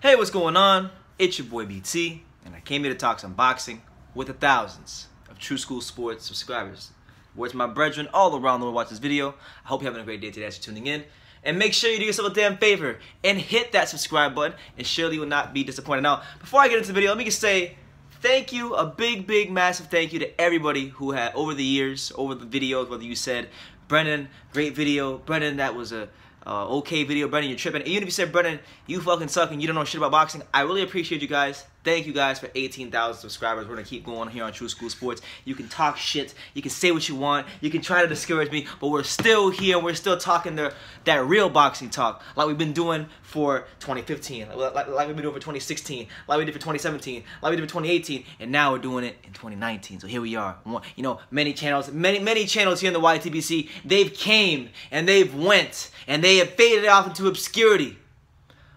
Hey, what's going on? It's your boy BT, and I came here to talk some boxing with the thousands of True School Sports subscribers. Words my brethren all around the world watch this video. I hope you're having a great day today as you're tuning in. And make sure you do yourself a damn favor and hit that subscribe button, and surely you will not be disappointed. Now, before I get into the video, let me just say thank you, a big, massive thank you to everybody who had, over the years, over the videos, whether you said, Brennan, great video, Brennan, that was a okay video, Brennan, you're tripping. Even if you said, Brennan, you fucking suck and you don't know shit about boxing, I really appreciate you guys. Thank you guys for 18,000 subscribers. We're gonna keep going here on True School Sports. You can talk shit, you can say what you want, you can try to discourage me, but we're still here and we're still talking that real boxing talk, like we've been doing for 2015, like we've been doing for 2016, like we did for 2017, like we did for 2018, and now we're doing it in 2019. So here we are. You know, many channels here in the YTBC, they've came and they've went and they have faded off into obscurity.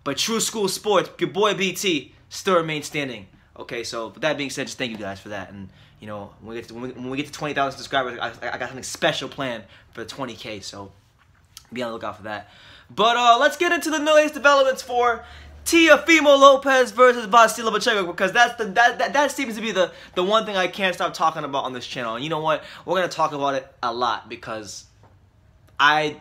But True School Sports, your boy BT, still remains standing. Okay, so with that being said, just thank you guys for that. And you know, when we get to 20,000 subscribers, I got something special planned for the 20K. So be on the lookout for that. But let's get into the latest developments for Teofimo Lopez versus Lomachenko, because that seems to be the one thing I can't stop talking about on this channel. And you know what? We're gonna talk about it a lot because I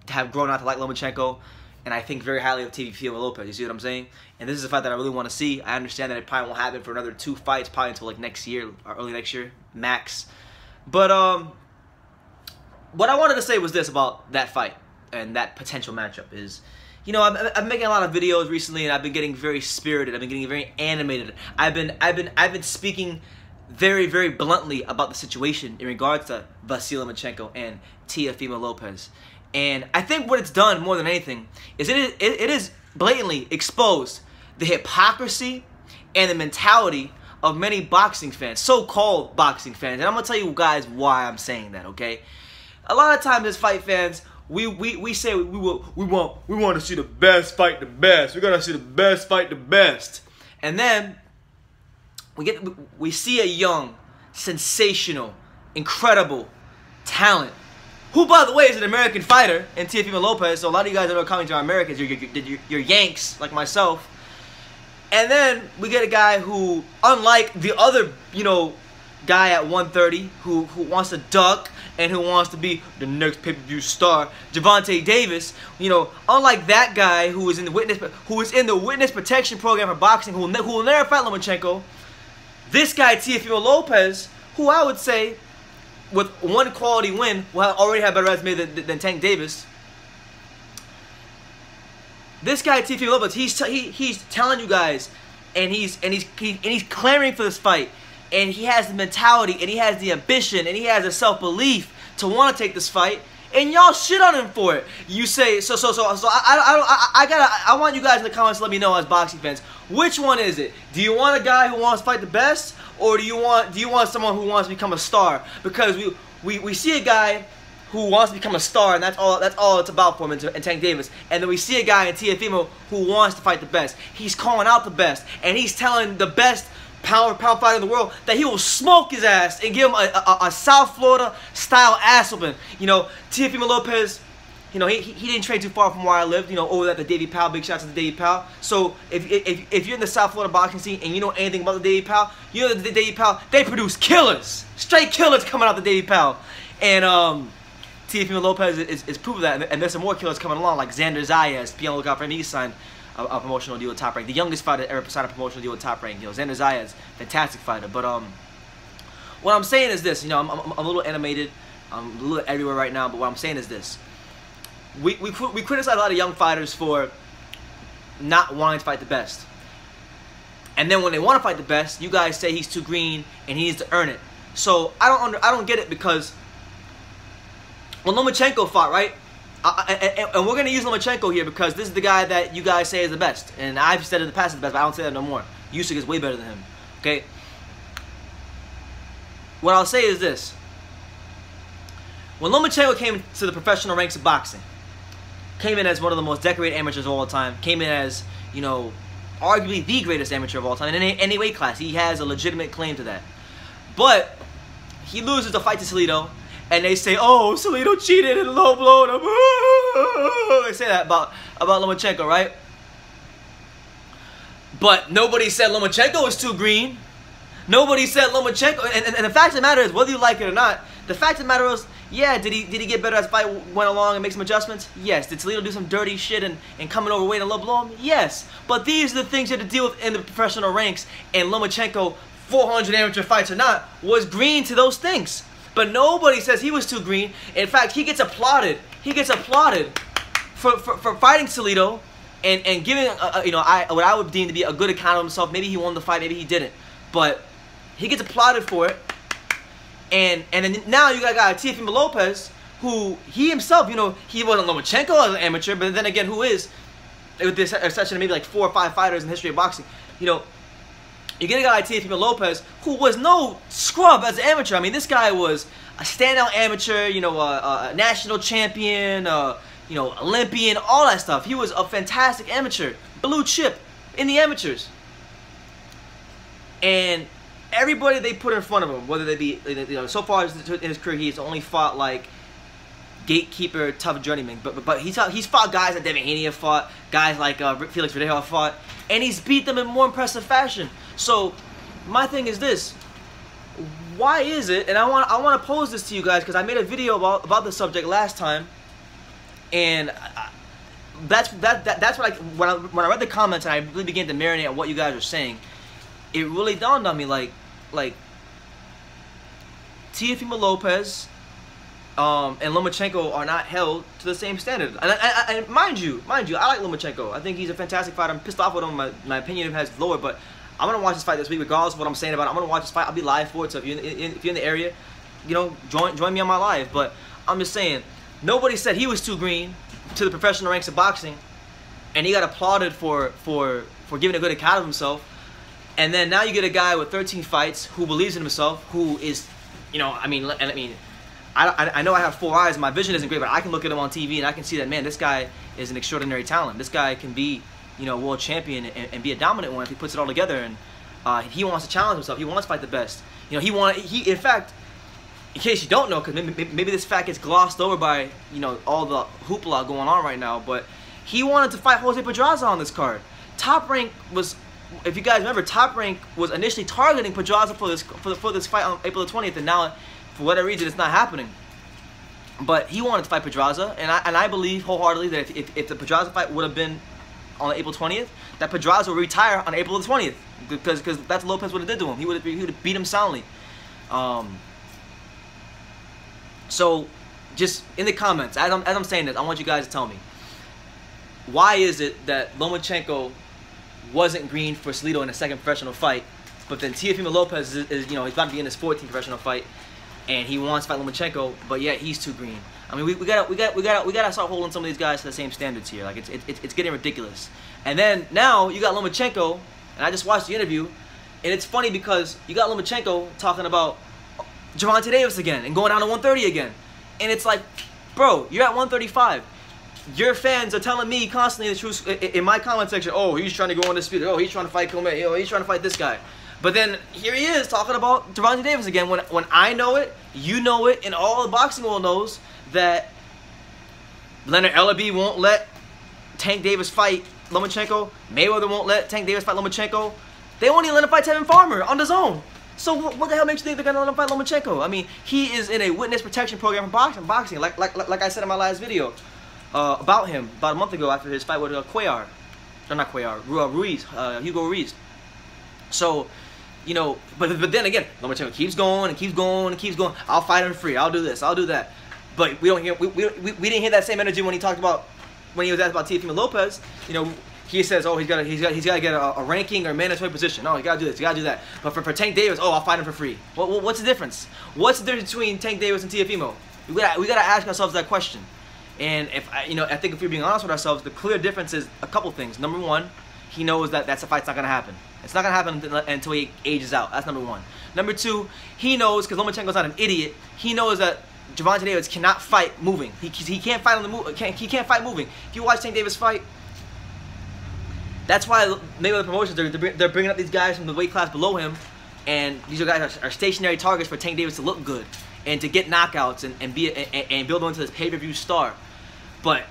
have grown out to like Lomachenko. And I think very highly of Teofimo Lopez. You see what I'm saying? And this is a fight that I really want to see. I understand that it probably won't happen for another 2 fights, probably until like next year or early next year, max. But what I wanted to say was this about that fight and that potential matchup is, you know, I'm making a lot of videos recently, and I've been getting very spirited. I've been getting very animated. I've been speaking very bluntly about the situation in regards to Lomachenko and Teofimo Lopez. And I think what it's done more than anything is it is blatantly exposed the hypocrisy and the mentality of many boxing fans, so-called boxing fans. And I'm gonna tell you guys why I'm saying that. Okay, a lot of times as fight fans, we say we want to see the best fight the best. We gotta see the best fight the best, and then we see a young, sensational, incredible talent, who, by the way, is an American fighter, and Teofimo Lopez. So a lot of you guys that are coming to our Americans, you're Yanks like myself. And then we get a guy who, unlike the other, you know, guy at 130 who wants to duck and who wants to be the next pay-per-view star, Gervonta Davis. You know, unlike that guy who is in the witness protection program for boxing, who will never fight Lomachenko. This guy Teofimo Lopez, who I would say, with one quality win, will already have a better resume than Tank Davis. This guy Teofimo Lopez, he's telling you guys, and he's clamoring for this fight, and he has the mentality, and he has the ambition, and he has the self-belief to want to take this fight, and y'all shit on him for it. You say so. I want you guys in the comments to let me know, as boxing fans, which one is it? Do you want a guy who wants to fight the best, or do you want someone who wants to become a star? Because we see a guy who wants to become a star, and that's all it's about for him in Tank Davis. And then we see a guy in Teofimo who wants to fight the best. He's calling out the best, and he's telling the best pound fighter in the world that he will smoke his ass and give him a South Florida style ass whooping. You know, Teofimo Lopez, you know, he didn't train too far from where I lived, you know, over at the Davey Powell. Big shout out to the Davey Powell. So if you're in the South Florida boxing scene and you know anything about the Davey Powell, you know that the Davey Powell, they produce killers, straight killers coming out the Davey Powell. And Teofimo Lopez is proof of that, and there's some more killers coming along, like Xander Zayas. Be on the lookout for him. He signed a promotional deal with Top Rank, the youngest fighter ever signed a promotional deal with Top Rank. You know, Xander Zayas, fantastic fighter. But what I'm saying is this. You know, I'm a little animated, I'm a little everywhere right now. But what I'm saying is this: we criticize a lot of young fighters for not wanting to fight the best, and then when they want to fight the best, you guys say he's too green and he needs to earn it. So I don't get it, because when Lomachenko fought, right? And we're going to use Lomachenko here because this is the guy that you guys say is the best. And I've said in the past is the best, but I don't say that no more. Usyk is way better than him. Okay? What I'll say is this. When Lomachenko came to the professional ranks of boxing, came in as one of the most decorated amateurs of all time, came in as, you know, arguably the greatest amateur of all time in any weight class. He has a legitimate claim to that. But he loses the fight to Salido. And they say, oh, Salido cheated and low blowed him. They say that about Lomachenko, right? But nobody said Lomachenko was too green. Nobody said Lomachenko, and the fact of the matter is, whether you like it or not, the fact of the matter is, yeah, did he get better as the fight went along and make some adjustments? Yes. Did Toledo do some dirty shit and coming overweight and low blow him? Yes. But these are the things you have to deal with in the professional ranks, and Lomachenko, 400 amateur fights or not, was green to those things. But nobody says he was too green. In fact, he gets applauded. He gets applauded for fighting Toledo and giving what I would deem to be a good account of himself. Maybe he won the fight, maybe he didn't, but he gets applauded for it. And then now you got a guy, Teofimo Lopez, who he himself, he wasn't Lomachenko as an amateur, but then again, who is, with this exception of maybe like 4 or 5 fighters in the history of boxing, you get a guy like Teofimo Lopez, who was no scrub as an amateur. I mean, this guy was a standout amateur, a national champion, Olympian, all that stuff. He was a fantastic amateur, blue chip in the amateurs. And everybody they put in front of him, whether they be, so far in his career, he's only fought like gatekeeper, tough journeyman. But he's fought guys that Devin Haney have fought, guys like Felix Verdejo have fought, and he's beat them in more impressive fashion. So my thing is this: why is it? And I want to pose this to you guys because I made a video about the subject last time, and that's what when I read the comments and I really began to marinate on what you guys are saying. It really dawned on me like Teofimo Lopez and Lomachenko are not held to the same standard. And mind you, I like Lomachenko. I think he's a fantastic fighter. I'm pissed off with him. My opinion of him has lowered, but I'm gonna watch this fight this week, regardless of what I'm saying about it. I'm gonna watch this fight. I'll be live for it. So if you're in the area, join me on my live. But I'm just saying, nobody said he was too green to the professional ranks of boxing, and he got applauded for giving a good account of himself. And then now you get a guy with 13 fights who believes in himself, who is, I know I have 4 eyes, my vision isn't great, but I can look at him on TV and I can see that, man, this guy is an extraordinary talent. This guy can be, a world champion and be a dominant one if he puts it all together. And he wants to challenge himself. He wants to fight the best. In fact, in case you don't know, because maybe this fact gets glossed over by, all the hoopla going on right now, but he wanted to fight Jose Pedraza on this card. Top Rank was, if you guys remember, Top Rank was initially targeting Pedraza for this fight on April the 20th, and now, for whatever reason, it's not happening. But he wanted to fight Pedraza, and I believe wholeheartedly that if the Pedraza fight would have been on April 20th, that Pedraza would retire on April the 20th, because that's what Lopez would have did to him. He would have beat him soundly. So, just in the comments, as I'm saying this, I want you guys to tell me, why is it that Lomachenko wasn't green for Toledo in a second professional fight, but then Teofimo Lopez is he's about to be in his 14th professional fight, and he wants to fight Lomachenko, but yet he's too green. I mean, we gotta start holding some of these guys to the same standards here. Like it's getting ridiculous. And then now you got Lomachenko, and I just watched the interview, and it's funny because you got Lomachenko talking about Gervonta Davis again and going down to 130 again, and it's like, bro, you're at 135. Your fans are telling me constantly the truth in my comment section. Oh, he's trying to go undisputed. Oh, he's trying to fight Comey. Oh, he's trying to fight this guy. But then here he is talking about Gervonta Davis again. When I know it, you know it, and all the boxing world knows that Leonard Ellaby won't let Tank Davis fight Lomachenko. Mayweather won't let Tank Davis fight Lomachenko. They won't even let him fight Tevin Farmer on his own. So what the hell makes you think they're gonna let him fight Lomachenko? I mean, he is in a witness protection program for boxing. Like I said in my last video. About him about a month ago after his fight with Cuellar. No, not Cuellar, Ruiz, Hugo Ruiz. So, but then again, Lomachenko keeps going and keeps going and keeps going. I'll fight him free. I'll do this. I'll do that. But we didn't hear that same energy when he talked about, when he was asked about Teofimo Lopez. He says, oh, he's got to get a ranking or mandatory position. No, you got to do this. You got to do that. But for Tank Davis, oh, I'll fight him for free. Well, what's the difference? What's the difference between Tank Davis and Teofimo? We got to ask ourselves that question. And I think if we're being honest with ourselves, the clear difference is a couple things. Number one, he knows that that's a fight's not gonna happen. It's not gonna happen until he ages out. That's number one. Number two, he knows, because Lomachenko's not an idiot, he knows that Gervonta Davis cannot fight moving. He can't fight on the move. He can't fight moving. If you watch Tank Davis fight, that's why Mayweather Promotions they're bringing up these guys from the weight class below him, and these guys are stationary targets for Tank Davis to look good and to get knockouts and build into this pay-per-view star. But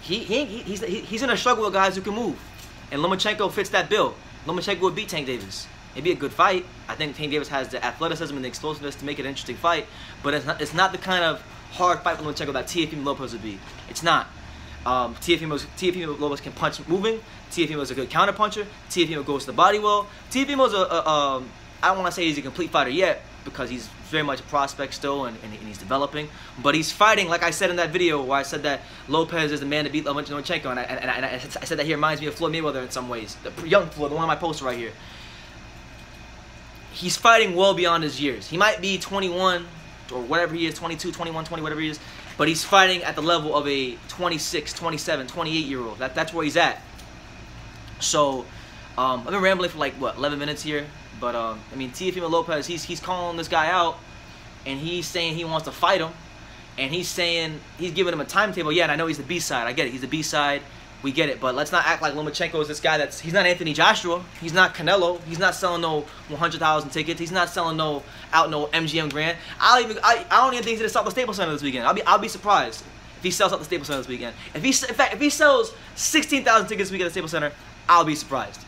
he's in a struggle with guys who can move, and Lomachenko fits that bill. Lomachenko would beat Tank Davis. It'd be a good fight. I think Tank Davis has the athleticism and the explosiveness to make it an interesting fight, but it's not the kind of hard fight for Lomachenko that Teofimo Lopez would be. It's not. Teofimo Lopez can punch moving. Teofimo is a good counter puncher. Teofimo goes to the body well. Teofimo's I don't want to say he's a complete fighter yet, because he's very much a prospect still, and he's developing. But he's fighting, like I said in that video where I said that Lopez is the man to beat Lomachenko, and I said that he reminds me of Floyd Mayweather in some ways. The young Floyd, the one on my poster right here. He's fighting well beyond his years. He might be 21 or whatever he is, 22, 21, 20, whatever he is, but he's fighting at the level of a 26, 27, 28-year-old. That's where he's at. So, I've been rambling for like, what, 11 minutes here? But, I mean, Teofimo Lopez, he's calling this guy out, and he's saying he wants to fight him, and he's saying, he's giving him a timetable. Yeah, and I know he's the B-side. I get it. He's the B-side. We get it. But let's not act like Lomachenko is this guy he's not Anthony Joshua. He's not Canelo. He's not selling no 100,000 tickets. He's not selling no MGM Grand. I don't even think he's going to sell the Staples Center this weekend. I'll be surprised if he sells out the Staples Center this weekend. In fact, if he sells 16,000 tickets this weekend at the Staples Center, I'll be surprised.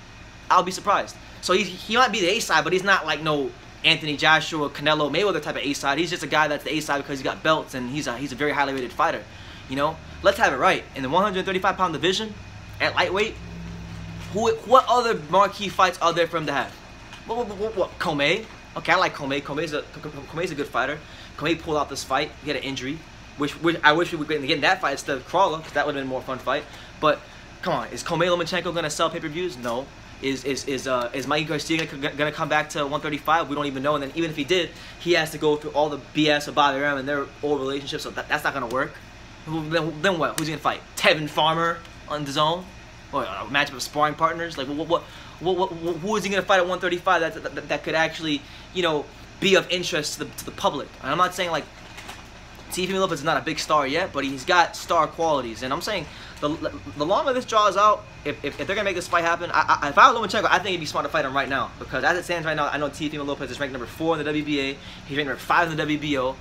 I'll be surprised. So he might be the A-side, but he's not like no Anthony Joshua, Canelo, Mayweather type of A-side. He's just a guy that's the A-side because he's got belts, and he's a very highly rated fighter. You know, let's have it right. In the 135-pound division, at lightweight, what other marquee fights are there for him to have? What? Comey? Okay, I like Comey. Comey's a good fighter. Comey pulled out this fight. He had an injury, which I wish we would get in that fight instead of Crawler, because that would have been a more fun fight. But come on, is Comey Lomachenko gonna sell pay-per-views? No. Is Mikey Garcia gonna come back to 135? We don't even know. And then even if he did, he has to go through all the BS of Bobby Ram and their old relationship. So that's not gonna work. Then what? Who's he gonna fight? Tevin Farmer on the zone? Or a matchup of sparring partners? Like who is he gonna fight at 135 that could actually, you know, be of interest to the public? And I'm not saying like Teofimo Lopez is not a big star yet, but he's got star qualities. And I'm saying the longer this draws out, if they're gonna make this fight happen, if I were Lomachenko, I think it'd be smart to fight him right now, because as it stands right now, I know Teofimo Lopez is ranked number 4 in the WBA. He's ranked number 5 in the WBO,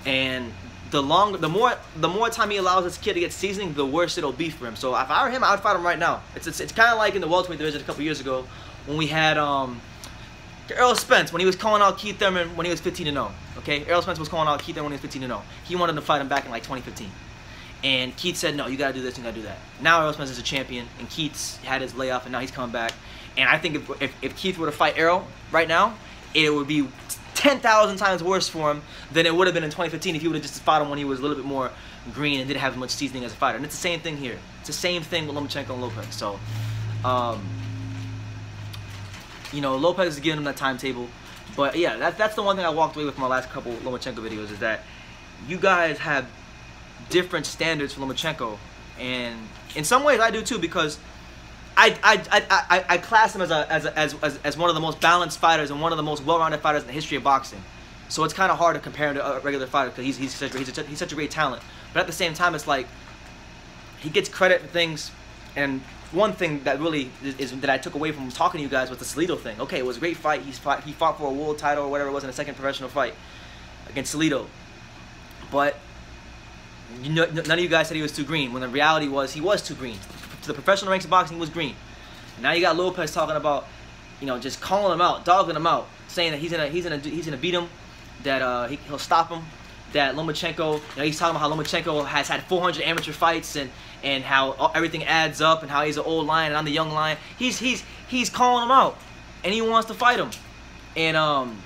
and the more time he allows this kid to get seasoning, the worse it'll be for him. So if I were him, I would fight him right now. It's kind of like in the welterweight division a couple years ago when we had Errol Spence, when he was calling out Keith Thurman when he was 15-0. Okay, Errol Spence was calling out Keith Thurman when he was 15-0. He wanted to fight him back in like 2015. And Keith said, no, you got to do this, you got to do that. Now Errol Spence is a champion, and Keith's had his layoff, and now he's coming back. And I think if Keith were to fight Errol right now, it would be 10,000 times worse for him than it would have been in 2015 if he would have just fought him when he was a little bit more green and didn't have as much seasoning as a fighter. And it's the same thing here. It's the same thing with Lomachenko and Lopez. So, you know, Lopez is giving him that timetable. But yeah, that's the one thing I walked away with from my last couple Lomachenko videos, is that you guys have different standards for Lomachenko, and in some ways I do too, because I class him as one of the most balanced fighters and one of the most well-rounded fighters in the history of boxing. So it's kind of hard to compare him to a regular fighter, because he's such a great talent. But at the same time, it's like he gets credit for things. And one thing that really that I took away from talking to you guys was the Salido thing. Okay, it was a great fight. He fought for a world title or whatever it was in a second professional fight against Salido. But you know, none of you guys said he was too green, when the reality was he was too green. To the professional ranks of boxing, he was green. Now you got Lopez talking about, you know, just calling him out, dogging him out, saying that he's gonna beat him, that he'll stop him. That Lomachenko, you know, he's talking about how Lomachenko has had 400 amateur fights, and how everything adds up, and how he's an old lion and I'm the young lion. He's calling him out, and he wants to fight him. And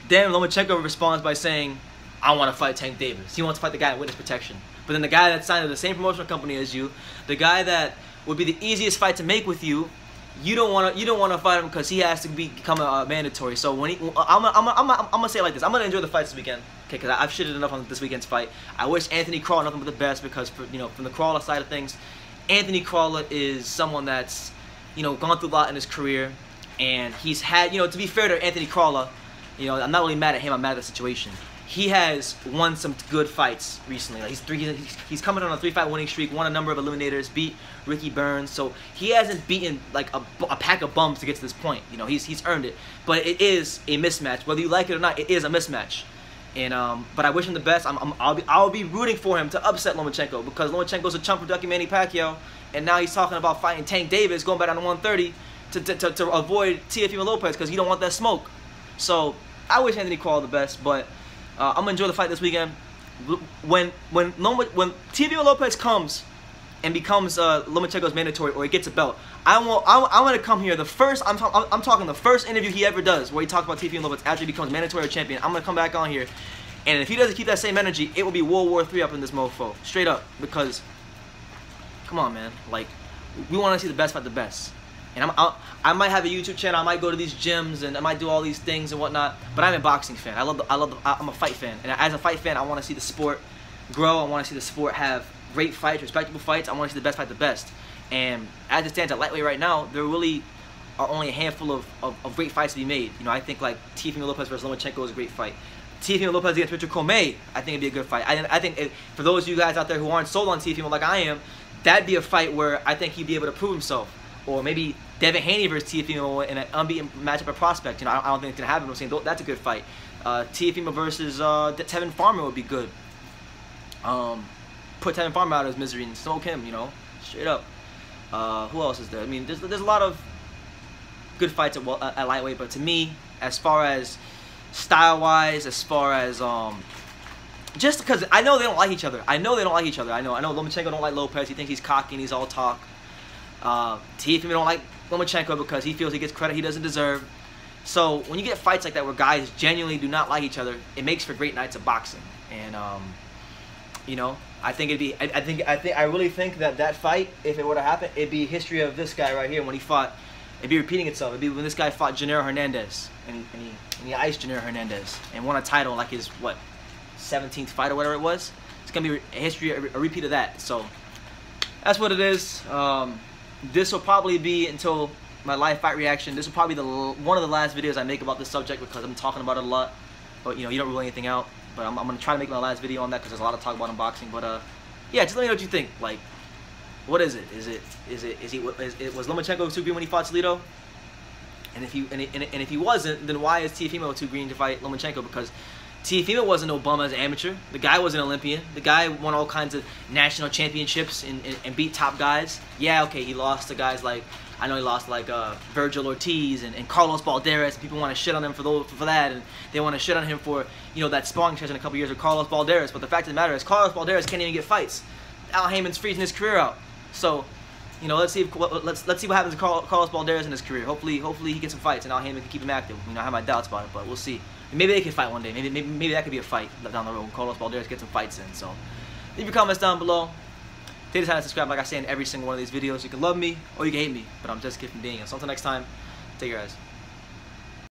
then Lomachenko responds by saying, I want to fight Tank Davis. He wants to fight the guy in witness protection. But then the guy that's signed to the same promotional company as you, the guy that would be the easiest fight to make with you, you don't want to fight him because he has to become a mandatory. So when I'm gonna say it like this: I'm gonna enjoy the fights this weekend, okay? Because I've shitted enough on this weekend's fight. I wish Anthony Crawler nothing but the best, because from the Crawler side of things, Anthony Crawler is someone that's, you know, gone through a lot in his career, and he's had, you know, to be fair to Anthony Crawler, you know, I'm not really mad at him. I'm mad at the situation. He has won some good fights recently. Like he's coming on a 3-fight winning streak, won a number of eliminators, beat Ricky Burns. So he hasn't beaten like a pack of bums to get to this point. You know, he's earned it. But it is a mismatch, whether you like it or not. It is a mismatch. And but I wish him the best. I'll be rooting for him to upset Lomachenko, because Lomachenko's a chump for Ducky Manny Pacquiao, and now he's talking about fighting Tank Davis, going back down to 130. to avoid Teofimo Lopez because you don't want that smoke. So I wish Anthony Crawford all the best, but I'm gonna enjoy the fight this weekend. When Teofimo Lopez comes and becomes Lomachenko's mandatory, or he gets a belt, I want to come here the first. I'm talking the first interview he ever does, where he talks about Teofimo Lopez after he becomes mandatory or champion. I'm gonna come back on here, and if he doesn't keep that same energy, it will be World War III up in this mofo, straight up. Because come on, man, like we want to see the best fight the best. And I might have a YouTube channel, I might go to these gyms, and I might do all these things and whatnot. But I'm a boxing fan. I'm a fight fan, and as a fight fan, I want to see the sport grow. I want to see the sport have great fights, respectable fights. I want to see the best fight the best. And as it stands at lightweight right now, there really are only a handful of great fights to be made. You know, I think like Teofimo Lopez versus Lomachenko is a great fight. Teofimo Lopez against Richard Comey, I think it'd be a good fight. I think for those of you guys out there who aren't sold on Teofimo like I am, that'd be a fight where I think he'd be able to prove himself. Or maybe Devin Haney versus Teofimo in an unbeaten matchup at prospect. You know, I don't think it's gonna happen. I'm saying that's a good fight. Teofimo versus Tevin Farmer would be good. Put Tevin Farmer out of his misery and smoke him. You know, straight up. Who else is there? I mean, there's a lot of good fights at lightweight, but to me, as far as style-wise, as far as just because I know they don't like each other. I know Lomachenko don't like Lopez. He thinks he's cocky and he's all talk. Teofimo don't like Lomachenko because he feels he gets credit he doesn't deserve. So when you get fights like that where guys genuinely do not like each other, it makes for great nights of boxing. And you know, I think it'd be. I really think that fight, if it were to happen, it'd be history of this guy right here when he fought. It'd be repeating itself. It'd be when this guy fought Gennaro Hernandez and he iced Gennaro Hernandez and won a title like his 17th fight or whatever it was. It's gonna be a history, a repeat of that. So that's what it is. This will probably be, until my live fight reaction, this will probably be one of the last videos I make about this subject because I'm talking about it a lot. But you know, you don't rule anything out. But I'm gonna try to make my last video on that because there's a lot of talk about unboxing. But yeah, just let me know what you think. Like, what is it? Was Lomachenko too green when he fought Toledo? And if he wasn't, then why is Teofimo too green to fight Lomachenko? Because Teofimo wasn't no bum as an amateur. The guy was an Olympian. The guy won all kinds of national championships and beat top guys. Yeah, okay, he lost to guys like, I know he lost like Virgil Ortiz and Carlos Balderas. People want to shit on him for that, and they want to shit on him for, you know, that sparring session a couple years with Carlos Balderas. But the fact of the matter is, Carlos Balderas can't even get fights. Al Heyman's freezing his career out. So, you know, let's see what happens to Carlos Balderas in his career. Hopefully he gets some fights and Al Heyman can keep him active. You know, I have my doubts about it, but we'll see. Maybe they can fight one day. Maybe that could be a fight down the road when Carlos Balderas gets some fights in. So leave your comments down below. Take the time to subscribe, like I say in every single one of these videos. You can love me or you can hate me, but I'm just kidding being. So until next time, take care, guys.